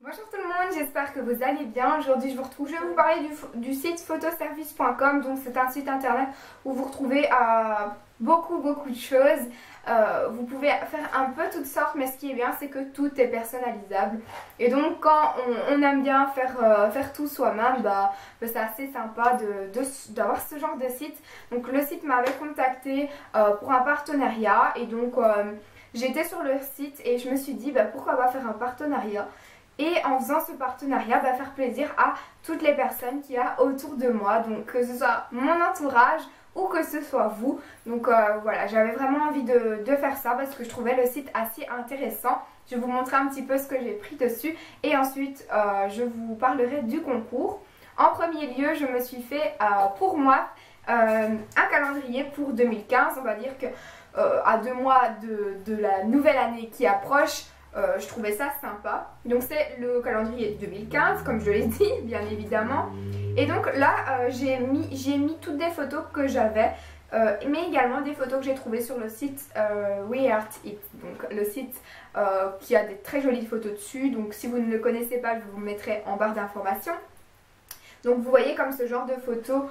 Bonjour tout le monde, j'espère que vous allez bien. Aujourd'hui je vais vous parler du site photoservice.com. Donc c'est un site internet où vous retrouvez beaucoup de choses. Vous pouvez faire un peu toutes sortes, mais ce qui est bien c'est que tout est personnalisable. Et donc quand on aime bien faire tout soi-même, c'est assez sympa d'avoir ce genre de site. Donc le site m'avait contacté pour un partenariat et donc j'étais sur le site et je me suis dit pourquoi pas faire un partenariat. Et en faisant ce partenariat, faire plaisir à toutes les personnes qu'il y a autour de moi. Donc que ce soit mon entourage ou que ce soit vous. Donc voilà, j'avais vraiment envie de faire ça parce que je trouvais le site assez intéressant. Je vais vous montrer un petit peu ce que j'ai pris dessus. Et ensuite, je vous parlerai du concours. En premier lieu, je me suis fait pour moi un calendrier pour 2015. On va dire que à 2 mois de la nouvelle année qui approche, je trouvais ça sympa. Donc c'est le calendrier 2015 comme je l'ai dit bien évidemment. Et donc là j'ai mis toutes des photos que j'avais, mais également des photos que j'ai trouvées sur le site WeArtIt. Donc le site qui a des très jolies photos dessus. Donc si vous ne le connaissez pas, je vous mettrai en barre d'informations. Donc vous voyez comme ce genre de photos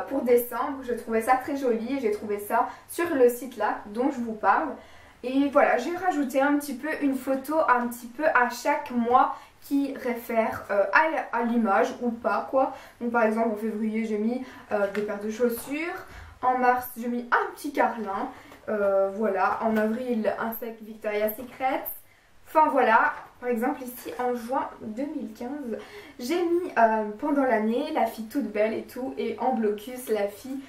pour décembre, je trouvais ça très joli et j'ai trouvé ça sur le site là dont je vous parle. Et voilà, j'ai rajouté un petit peu une photo un petit peu à chaque mois qui réfère à l'image ou pas quoi. Donc par exemple en février j'ai mis des paires de chaussures, en mars j'ai mis un petit carlin, voilà, en avril un sac Victoria's Secret. Enfin voilà, par exemple ici en juin 2015 j'ai mis pendant l'année la fille toute belle et tout, et en blocus la fille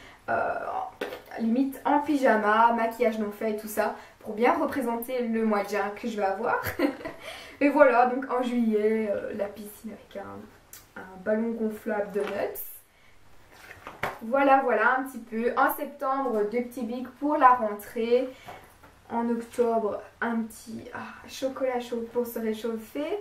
limite en pyjama, maquillage non fait et tout ça, pour bien représenter le mois de juin que je vais avoir. Et voilà, donc en juillet, la piscine avec un ballon gonflable de nuts. Voilà un petit peu. En septembre, 2 petits bics pour la rentrée. En octobre, un petit chocolat chaud pour se réchauffer.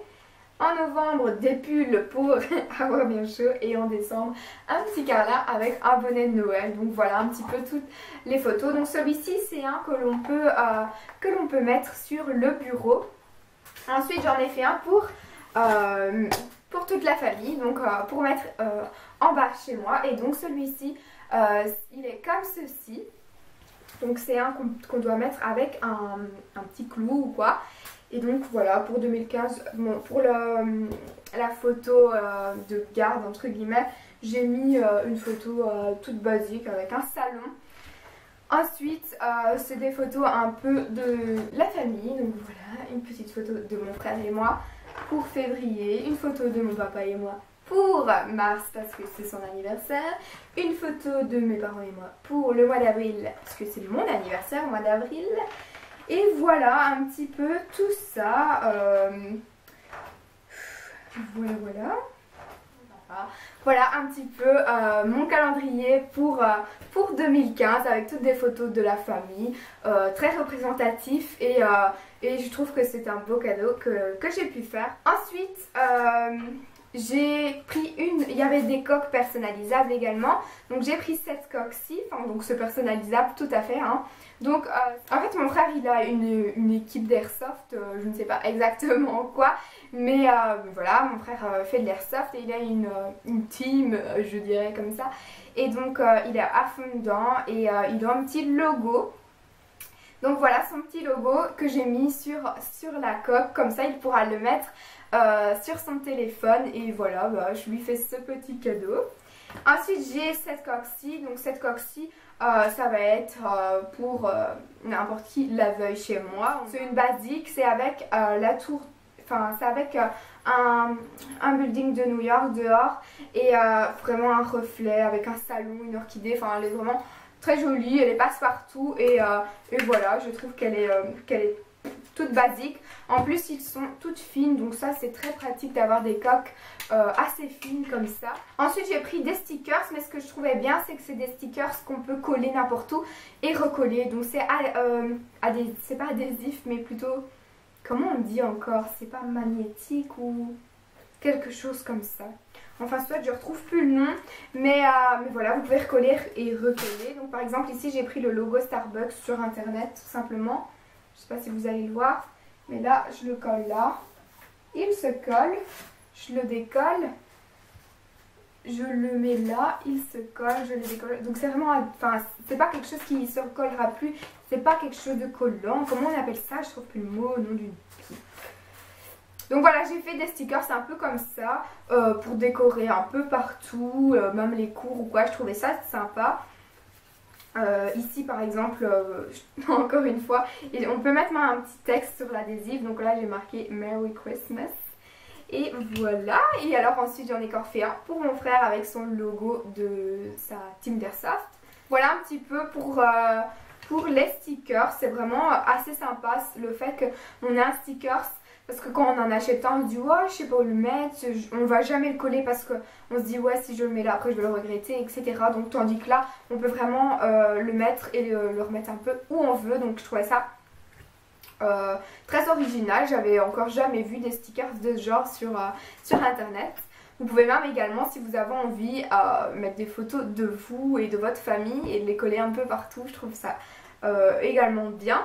En novembre, des pulls pour avoir bien chaud. Et en décembre, un petit carlin avec un bonnet de Noël. Donc voilà un petit peu toutes les photos. Donc celui-ci, c'est un que l'on peut mettre sur le bureau. Ensuite, j'en ai fait un pour toute la famille. Donc pour mettre en bas chez moi. Et donc celui-ci, il est comme ceci. Donc c'est un qu'on doit mettre avec un petit clou ou quoi. Et donc voilà, pour 2015, bon, pour la photo de garde entre guillemets, j'ai mis une photo toute basique avec un salon. Ensuite, c'est des photos un peu de la famille. Donc voilà, une petite photo de mon frère et moi pour février, une photo de mon papa et moi pour mars parce que c'est son anniversaire, une photo de mes parents et moi pour le mois d'avril parce que c'est mon anniversaire au mois d'avril. Et voilà un petit peu tout ça. Voilà un petit peu mon calendrier pour 2015 avec toutes des photos de la famille, très représentatif, et je trouve que c'est un beau cadeau que j'ai pu faire. Ensuite, j'ai pris il y avait des coques personnalisables également, donc j'ai pris cette coque-ci, donc c'est personnalisable tout à fait, hein. Donc en fait mon frère il a une équipe d'airsoft, je ne sais pas exactement quoi, mais voilà, mon frère fait de l'airsoft et il a une team, je dirais comme ça, et donc il est à fond dedans, et il a un petit logo. Donc voilà son petit logo que j'ai mis sur la coque, comme ça il pourra le mettre sur son téléphone, et voilà, je lui fais ce petit cadeau. Ensuite j'ai cette coque-ci, donc cette coque-ci ça va être pour n'importe qui la veuille chez moi. C'est une basique, c'est avec la tour, enfin c'est avec un building de New York dehors, et vraiment un reflet avec un salon, une orchidée, enfin elle est vraiment très jolie, elle est passe-partout, et voilà, je trouve qu'elle est toute basique. En plus ils sont toutes fines, donc ça c'est très pratique d'avoir des coques assez fines comme ça. Ensuite j'ai pris des stickers, mais ce que je trouvais bien c'est que c'est des stickers qu'on peut coller n'importe où et recoller. Donc c'est c'est pas adhésif, mais plutôt, comment on dit encore, c'est pas magnétique ou quelque chose comme ça. Enfin soit je retrouve plus le nom, mais voilà, vous pouvez recoller et recoller. Donc par exemple ici j'ai pris le logo Starbucks sur internet tout simplement. Je sais pas si vous allez le voir, mais là je le colle là. il se colle, je le décolle, je le mets là, il se colle, je le décolle. Donc c'est vraiment, enfin c'est pas quelque chose qui se recollera plus, c'est pas quelque chose de collant. Comment on appelle ça? Je trouve plus le mot au nom d'une pipe. Donc voilà, j'ai fait des stickers, c'est un peu comme ça, pour décorer un peu partout, même les cours ou quoi, je trouvais ça sympa. Ici par exemple, encore une fois, et on peut mettre un petit texte sur l'adhésif, donc là j'ai marqué Merry Christmas. Et voilà, et alors ensuite j'en ai encore fait un pour mon frère avec son logo de sa team d'Airsoft. Voilà un petit peu pour les stickers, c'est vraiment assez sympa le fait qu'on ait un sticker. Parce que quand on en achète un, on se dit ouais je sais pas où le mettre, on va jamais le coller parce qu'on se dit ouais si je le mets là après je vais le regretter, etc. Donc tandis que là on peut vraiment le mettre et le remettre un peu où on veut. Donc je trouvais ça très original, j'avais encore jamais vu des stickers de ce genre sur internet. Vous pouvez même également, si vous avez envie, mettre des photos de vous et de votre famille et de les coller un peu partout. Je trouve ça également bien.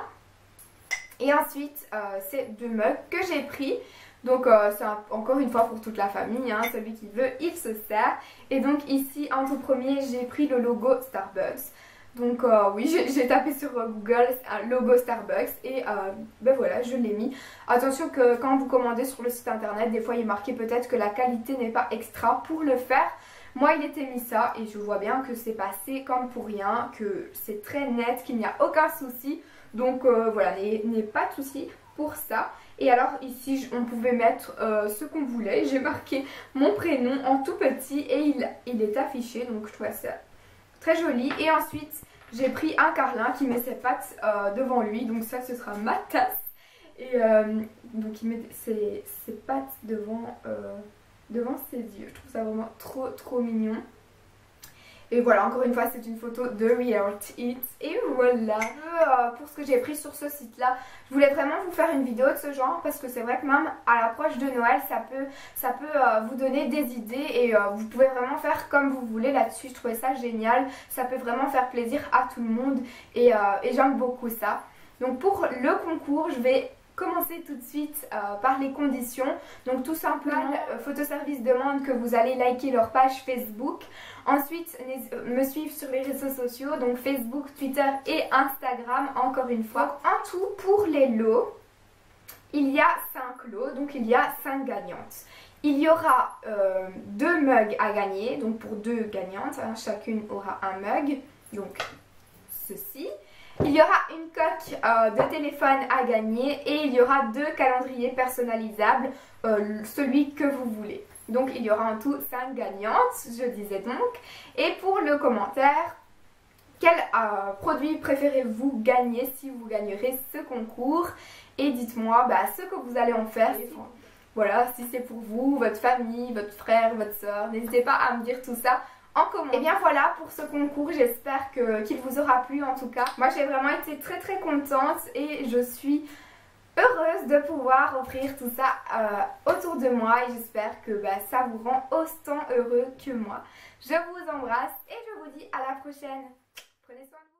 Et ensuite, c'est 2 mugs que j'ai pris. Donc c'est encore une fois pour toute la famille, hein. Celui qui veut, il se sert. Et donc ici, en tout premier, j'ai pris le logo Starbucks. Donc oui, j'ai tapé sur Google un logo Starbucks et ben voilà, je l'ai mis. Attention que quand vous commandez sur le site internet, des fois il est marqué peut-être que la qualité n'est pas extra. Pour le faire, moi il était mis ça et je vois bien que c'est passé comme pour rien, que c'est très net, qu'il n'y a aucun souci. Donc voilà, n'ayez pas de souci pour ça. Et alors ici on pouvait mettre ce qu'on voulait. J'ai marqué mon prénom en tout petit et il est affiché, donc je trouve ça très joli. Et ensuite j'ai pris un carlin qui met ses pattes devant lui, donc ça ce sera ma tasse. Et donc il met ses pattes devant ses yeux. Je trouve ça vraiment trop mignon. Et voilà, encore une fois, c'est une photo de Reality It. Et voilà, pour ce que j'ai pris sur ce site-là, je voulais vraiment vous faire une vidéo de ce genre parce que c'est vrai que même à l'approche de Noël, ça peut vous donner des idées et vous pouvez vraiment faire comme vous voulez là-dessus. Je trouvais ça génial, ça peut vraiment faire plaisir à tout le monde et j'aime beaucoup ça. Donc pour le concours, je vais commencer tout de suite par les conditions. Donc tout simplement, Photoservice demande que vous allez liker leur page Facebook. Ensuite, me suivre sur les réseaux sociaux, donc Facebook, Twitter et Instagram, encore une fois. Donc, en tout, pour les lots, il y a 5 lots, donc il y a 5 gagnantes. Il y aura 2 mugs à gagner, donc pour 2 gagnantes, hein, chacune aura un mug, donc ceci. Il y aura une coque de téléphone à gagner et il y aura 2 calendriers personnalisables, celui que vous voulez. Donc il y aura en tout 5 gagnantes, je disais donc. Et pour le commentaire, quel produit préférez-vous gagner si vous gagnerez ce concours? Et dites-moi ce que vous allez en faire. Voilà, si c'est pour vous, votre famille, votre frère, votre soeur, n'hésitez pas à me dire tout ça en commentaire. Et bien voilà pour ce concours, j'espère qu'il vous aura plu en tout cas. Moi j'ai vraiment été très contente et je suis heureuse de pouvoir offrir tout ça autour de moi et j'espère que ça vous rend autant heureux que moi. Je vous embrasse et je vous dis à la prochaine. Prenez soin de vous.